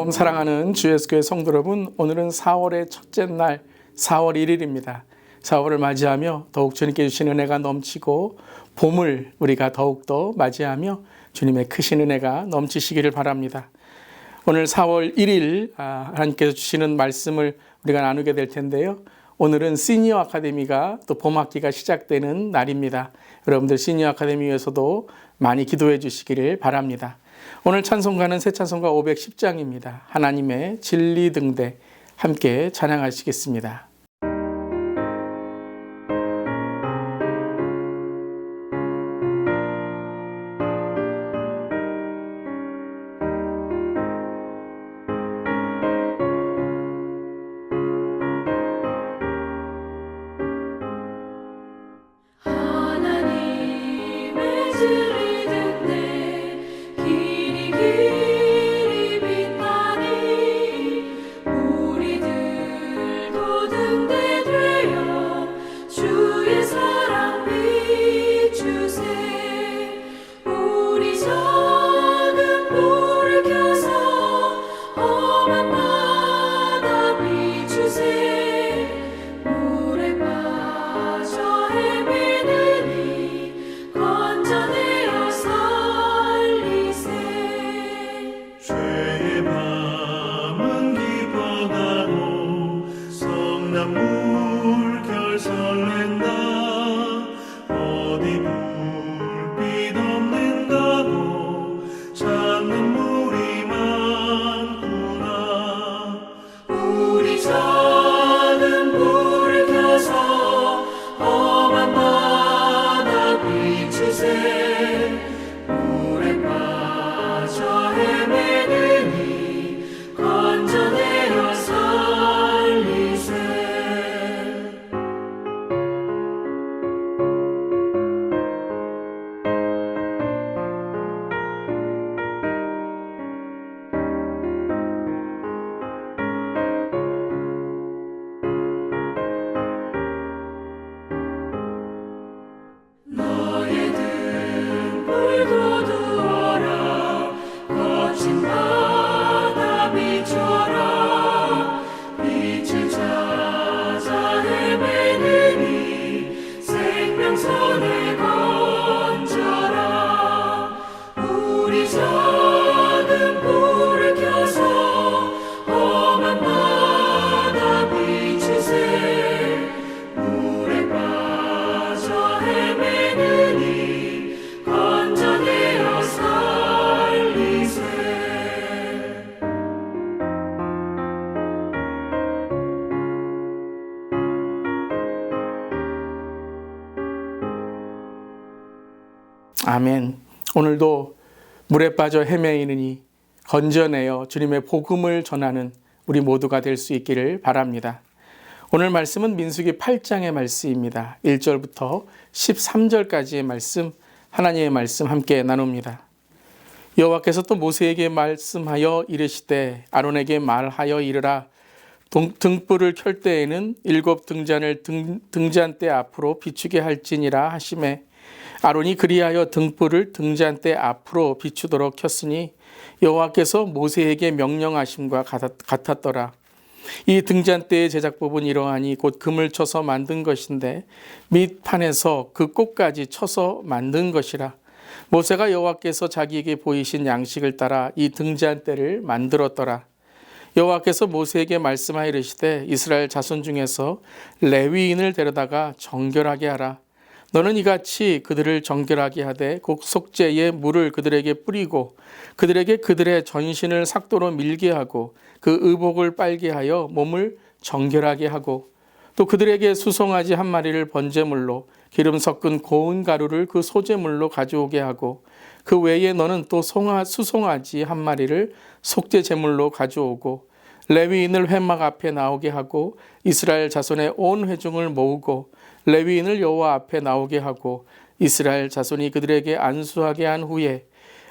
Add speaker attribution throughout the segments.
Speaker 1: 샬롬 사랑하는 주 예수교회 성도 여러분, 오늘은 4월의 첫째 날 4월 1일입니다. 4월을 맞이하며 더욱 주님께 주신 은혜가 넘치고 봄을 우리가 더욱더 맞이하며 주님의 크신 은혜가 넘치시기를 바랍니다. 오늘 4월 1일 하나님께서 주시는 말씀을 우리가 나누게 될 텐데요. 오늘은 시니어 아카데미가 또 봄학기가 시작되는 날입니다. 여러분들 시니어 아카데미 위해서도 많이 기도해 주시기를 바랍니다. 오늘 찬송가는 새 찬송가 510장입니다. 하나님의 진리 등대 함께 찬양하시겠습니다. 아멘. 오늘도 물에 빠져 헤매이느니 건져내어 주님의 복음을 전하는 우리 모두가 될 수 있기를 바랍니다. 오늘 말씀은 민수기 8장의 말씀입니다. 1절부터 13절까지의 말씀, 하나님의 말씀 함께 나눕니다. 여호와께서 또 모세에게 말씀하여 이르시되 아론에게 말하여 이르라. 등불을 켤 때에는 7 등잔을 등잔대 앞으로 비추게 할지니라 하시매 아론이 그리하여 등불을 등잔대 앞으로 비추도록 켰으니 여호와께서 모세에게 명령하심과 같았더라. 이 등잔대의 제작법은 이러하니 곧 금을 쳐서 만든 것인데 밑판에서 그 꼭까지 쳐서 만든 것이라. 모세가 여호와께서 자기에게 보이신 양식을 따라 이 등잔대를 만들었더라. 여호와께서 모세에게 말씀하여 이르시되 이스라엘 자손 중에서 레위인을 데려다가 정결하게 하라. 너는 이같이 그들을 정결하게 하되 곧 속죄의 물을 그들에게 뿌리고 그들에게 그들의 전신을 삭도로 밀게 하고 그 의복을 빨게 하여 몸을 정결하게 하고 또 그들에게 수송아지 한 마리를 번제물로 기름 섞은 고운 가루를 그 소제물로 가져오게 하고 그 외에 너는 또 수송아지 한 마리를 속죄 제물로 가져오고 레위인을 회막 앞에 나오게 하고 이스라엘 자손의 온 회중을 모으고 레위인을 여호와 앞에 나오게 하고 이스라엘 자손이 그들에게 안수하게 한 후에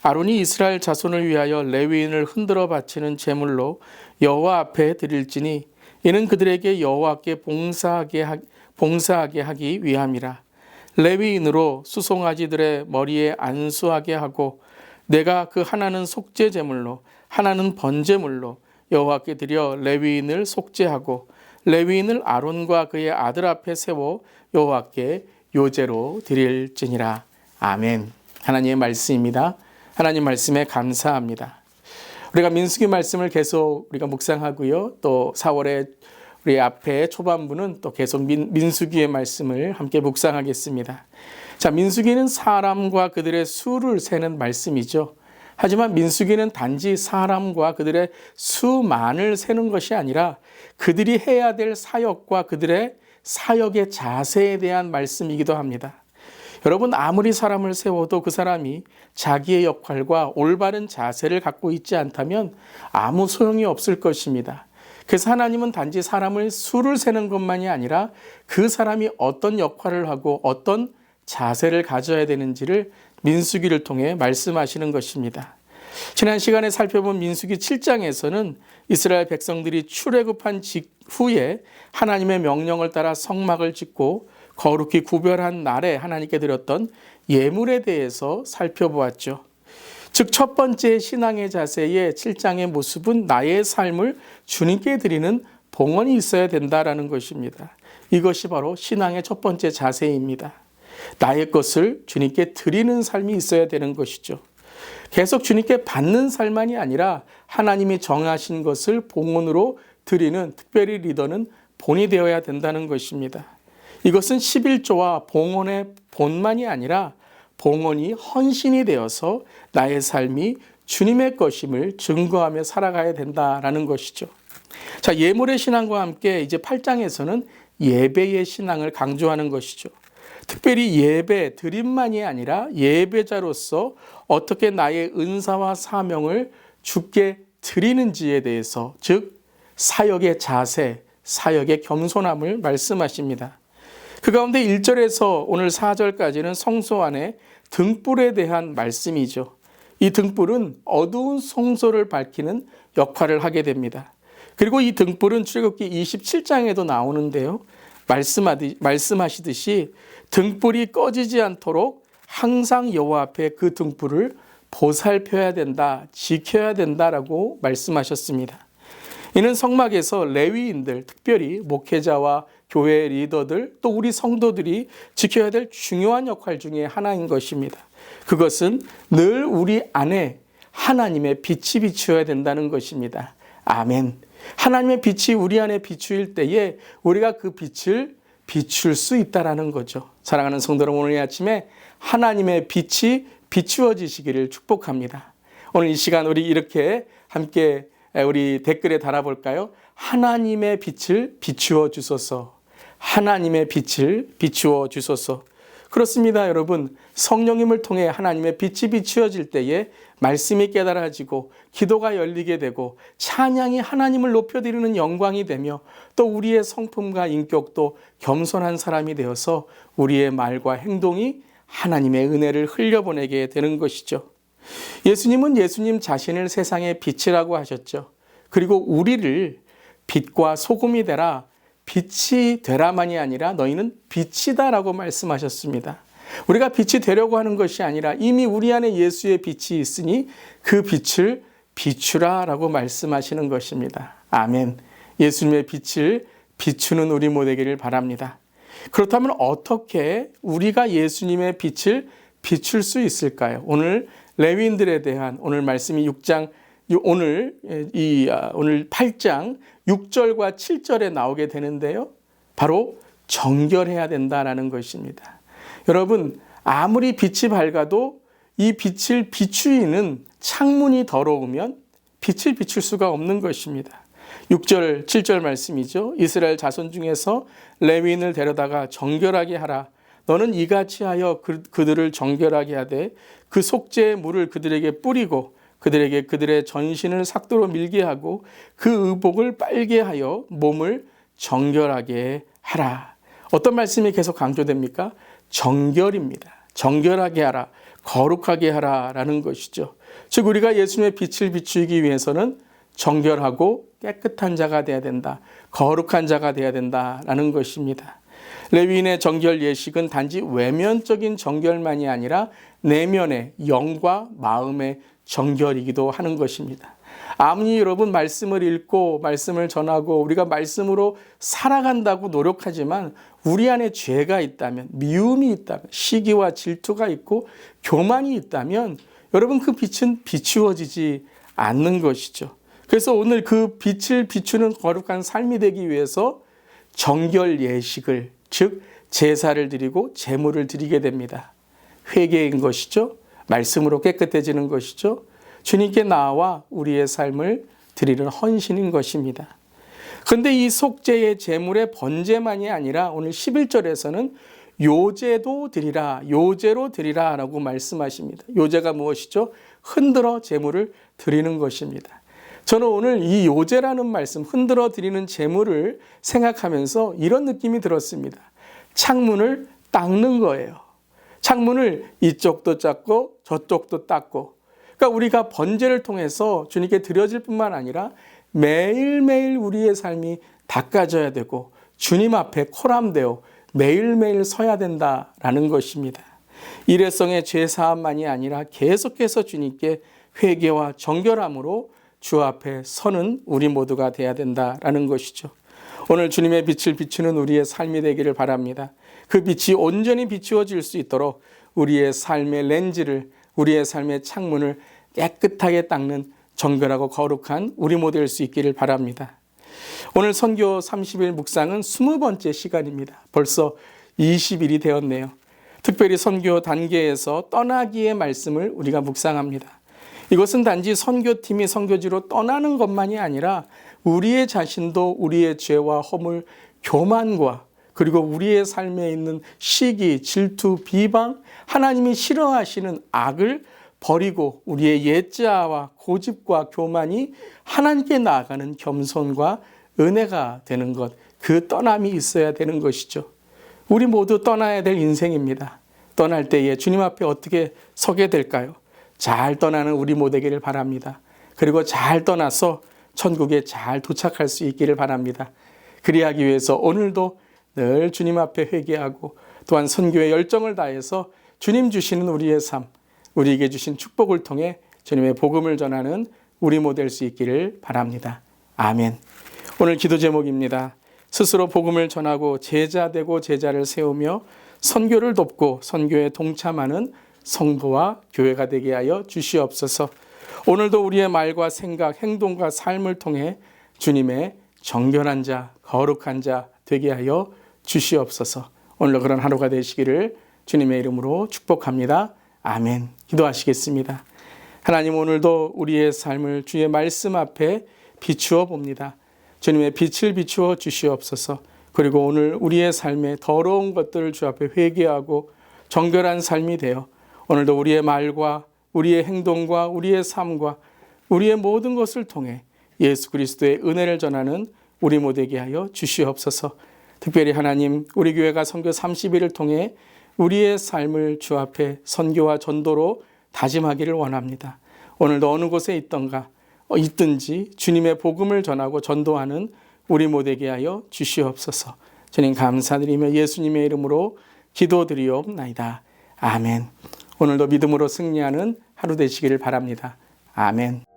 Speaker 1: 아론이 이스라엘 자손을 위하여 레위인을 흔들어 바치는 제물로 여호와 앞에 드릴지니 이는 그들에게 여호와께 봉사하게 하기 위함이라. 레위인으로 수송아지들의 머리에 안수하게 하고 내가 그 하나는 속죄 제물로 하나는 번제물로 여호와께 드려 레위인을 속죄하고 레위인을 아론과 그의 아들 앞에 세워 여호와께 요제로 드릴지니라. 아멘. 하나님의 말씀입니다. 하나님 말씀에 감사합니다. 우리가 민수기 말씀을 계속 우리가 묵상하고요. 또 4월에 우리 앞에 초반부는 또 계속 민수기의 말씀을 함께 묵상하겠습니다. 자, 민수기는 사람과 그들의 수를 세는 말씀이죠. 하지만 민수기는 단지 사람과 그들의 수만을 세는 것이 아니라 그들이 해야 될 사역과 그들의 사역의 자세에 대한 말씀이기도 합니다. 여러분, 아무리 사람을 세워도 그 사람이 자기의 역할과 올바른 자세를 갖고 있지 않다면 아무 소용이 없을 것입니다. 그래서 하나님은 단지 사람을 수를 세는 것만이 아니라 그 사람이 어떤 역할을 하고 어떤 자세를 가져야 되는지를 민수기를 통해 말씀하시는 것입니다. 지난 시간에 살펴본 민수기 7장에서는 이스라엘 백성들이 출애굽한 직후에 하나님의 명령을 따라 성막을 짓고 거룩히 구별한 날에 하나님께 드렸던 예물에 대해서 살펴보았죠. 즉 첫 번째 신앙의 자세의 7장의 모습은 나의 삶을 주님께 드리는 봉헌이 있어야 된다라는 것입니다. 이것이 바로 신앙의 첫 번째 자세입니다. 나의 것을 주님께 드리는 삶이 있어야 되는 것이죠. 계속 주님께 받는 삶만이 아니라 하나님이 정하신 것을 봉헌으로 드리는 특별히 리더는 본이 되어야 된다는 것입니다. 이것은 11조와 봉헌의 본만이 아니라 봉헌이 헌신이 되어서 나의 삶이 주님의 것임을 증거하며 살아가야 된다라는 것이죠. 자, 예물의 신앙과 함께 이제 8장에서는 예배의 신앙을 강조하는 것이죠. 특별히 예배, 드림만이 아니라 예배자로서 어떻게 나의 은사와 사명을 주께 드리는지에 대해서, 즉 사역의 자세, 사역의 겸손함을 말씀하십니다. 그 가운데 1절에서 오늘 4절까지는 성소 안에 등불에 대한 말씀이죠. 이 등불은 어두운 성소를 밝히는 역할을 하게 됩니다. 그리고 이 등불은 출애굽기 27장에도 나오는데요. 말씀하시듯이 등불이 꺼지지 않도록 항상 여호와 앞에 그 등불을 보살펴야 된다, 지켜야 된다라고 말씀하셨습니다. 이는 성막에서 레위인들, 특별히 목회자와 교회 리더들, 또 우리 성도들이 지켜야 될 중요한 역할 중에 하나인 것입니다. 그것은 늘 우리 안에 하나님의 빛이 비추어야 된다는 것입니다. 아멘. 하나님의 빛이 우리 안에 비추일 때에 우리가 그 빛을 비출 수 있다라는 거죠. 사랑하는 성도 여러분, 오늘 아침에 하나님의 빛이 비추어지시기를 축복합니다. 오늘 이 시간 우리 이렇게 함께 우리 댓글에 달아볼까요? 하나님의 빛을 비추어 주소서. 하나님의 빛을 비추어 주소서. 그렇습니다, 여러분. 성령님을 통해 하나님의 빛이 비추어질 때에 말씀이 깨달아지고 기도가 열리게 되고 찬양이 하나님을 높여드리는 영광이 되며 또 우리의 성품과 인격도 겸손한 사람이 되어서 우리의 말과 행동이 하나님의 은혜를 흘려보내게 되는 것이죠. 예수님은 예수님 자신을 세상의 빛이라고 하셨죠. 그리고 우리를 빛과 소금이 되라, 빛이 되라만이 아니라 너희는 빛이다라고 말씀하셨습니다. 우리가 빛이 되려고 하는 것이 아니라 이미 우리 안에 예수의 빛이 있으니 그 빛을 비추라라고 말씀하시는 것입니다. 아멘. 예수님의 빛을 비추는 우리 모두 되기를 바랍니다. 그렇다면 어떻게 우리가 예수님의 빛을 비출 수 있을까요? 오늘 레위인들에 대한 오늘 말씀이 오늘 8장 6절과 7절에 나오게 되는데요. 바로 정결해야 된다라는 것입니다. 여러분, 아무리 빛이 밝아도 이 빛을 비추이는 창문이 더러우면 빛을 비출 수가 없는 것입니다. 6절, 7절 말씀이죠. 이스라엘 자손 중에서 레위인을 데려다가 정결하게 하라. 너는 이같이 하여 그들을 정결하게 하되 그 속죄의 물을 그들에게 뿌리고 그들에게 그들의 전신을 삭도로 밀게 하고 그 의복을 빨게 하여 몸을 정결하게 하라. 어떤 말씀이 계속 강조됩니까? 정결입니다. 정결하게 하라, 거룩하게 하라라는 것이죠. 즉 우리가 예수님의 빛을 비추기 위해서는 정결하고 깨끗한 자가 되어야 된다. 거룩한 자가 되어야 된다라는 것입니다. 레위인의 정결 예식은 단지 외면적인 정결만이 아니라 내면의 영과 마음의 정결이기도 하는 것입니다. 아무리 여러분 말씀을 읽고 말씀을 전하고 우리가 말씀으로 살아간다고 노력하지만 우리 안에 죄가 있다면, 미움이 있다면, 시기와 질투가 있고 교만이 있다면 여러분 그 빛은 비추어지지 않는 것이죠. 그래서 오늘 그 빛을 비추는 거룩한 삶이 되기 위해서 정결 예식을, 즉 제사를 드리고 제물을 드리게 됩니다. 회개인 것이죠. 말씀으로 깨끗해지는 것이죠. 주님께 나와 우리의 삶을 드리는 헌신인 것입니다. 그런데 이 속죄의 제물의 번제만이 아니라 오늘 11절에서는 요제도 드리라, 요제로 드리라 라고 말씀하십니다. 요제가 무엇이죠? 흔들어 제물을 드리는 것입니다. 저는 오늘 이 요제라는 말씀, 흔들어 드리는 제물을 생각하면서 이런 느낌이 들었습니다. 창문을 닦는 거예요. 창문을 이쪽도 닦고 저쪽도 닦고. 그러니까 우리가 번제를 통해서 주님께 드려질 뿐만 아니라 매일매일 우리의 삶이 닦아져야 되고 주님 앞에 코람되어 매일매일 서야 된다라는 것입니다. 일회성의 죄사함만이 아니라 계속해서 주님께 회개와 정결함으로 주 앞에 서는 우리 모두가 돼야 된다라는 것이죠. 오늘 주님의 빛을 비추는 우리의 삶이 되기를 바랍니다. 그 빛이 온전히 비추어질 수 있도록 우리의 삶의 렌즈를, 우리의 삶의 창문을 깨끗하게 닦는 정결하고 거룩한 우리 모두 될 수 있기를 바랍니다. 오늘 선교 30일 묵상은 20번째 시간입니다. 벌써 20일이 되었네요. 특별히 선교 단계에서 떠나기의 말씀을 우리가 묵상합니다. 이것은 단지 선교팀이 선교지로 떠나는 것만이 아니라 우리의 자신도 우리의 죄와 허물, 교만과 그리고 우리의 삶에 있는 시기, 질투, 비방, 하나님이 싫어하시는 악을 버리고 우리의 옛자와 고집과 교만이 하나님께 나아가는 겸손과 은혜가 되는 것, 그 떠남이 있어야 되는 것이죠. 우리 모두 떠나야 될 인생입니다. 떠날 때에 주님 앞에 어떻게 서게 될까요? 잘 떠나는 우리 모두 되기를 바랍니다. 그리고 잘 떠나서 천국에 잘 도착할 수 있기를 바랍니다. 그리하기 위해서 오늘도 늘 주님 앞에 회개하고 또한 선교의 열정을 다해서 주님 주시는 우리의 삶, 우리에게 주신 축복을 통해 주님의 복음을 전하는 우리 모두 될 수 있기를 바랍니다. 아멘. 오늘 기도 제목입니다. 스스로 복음을 전하고 제자 되고 제자를 세우며 선교를 돕고 선교에 동참하는 성도와 교회가 되게 하여 주시옵소서. 오늘도 우리의 말과 생각, 행동과 삶을 통해 주님의 정결한 자, 거룩한 자 되게 하여 주시옵소서. 오늘도 그런 하루가 되시기를 주님의 이름으로 축복합니다. 아멘. 기도하시겠습니다. 하나님, 오늘도 우리의 삶을 주의 말씀 앞에 비추어 봅니다. 주님의 빛을 비추어 주시옵소서. 그리고 오늘 우리의 삶에 더러운 것들을 주 앞에 회개하고 정결한 삶이 되어 오늘도 우리의 말과 우리의 행동과 우리의 삶과 우리의 모든 것을 통해 예수 그리스도의 은혜를 전하는 우리 모두에게 하여 주시옵소서. 특별히 하나님, 우리 교회가 선교 30일을 통해 우리의 삶을 주 앞에 선교와 전도로 다짐하기를 원합니다. 오늘도 어느 곳에 있든지 주님의 복음을 전하고 전도하는 우리 모두에게 하여 주시옵소서. 주님 감사드리며 예수님의 이름으로 기도드리옵나이다. 아멘. 오늘도 믿음으로 승리하는 하루 되시기를 바랍니다. 아멘.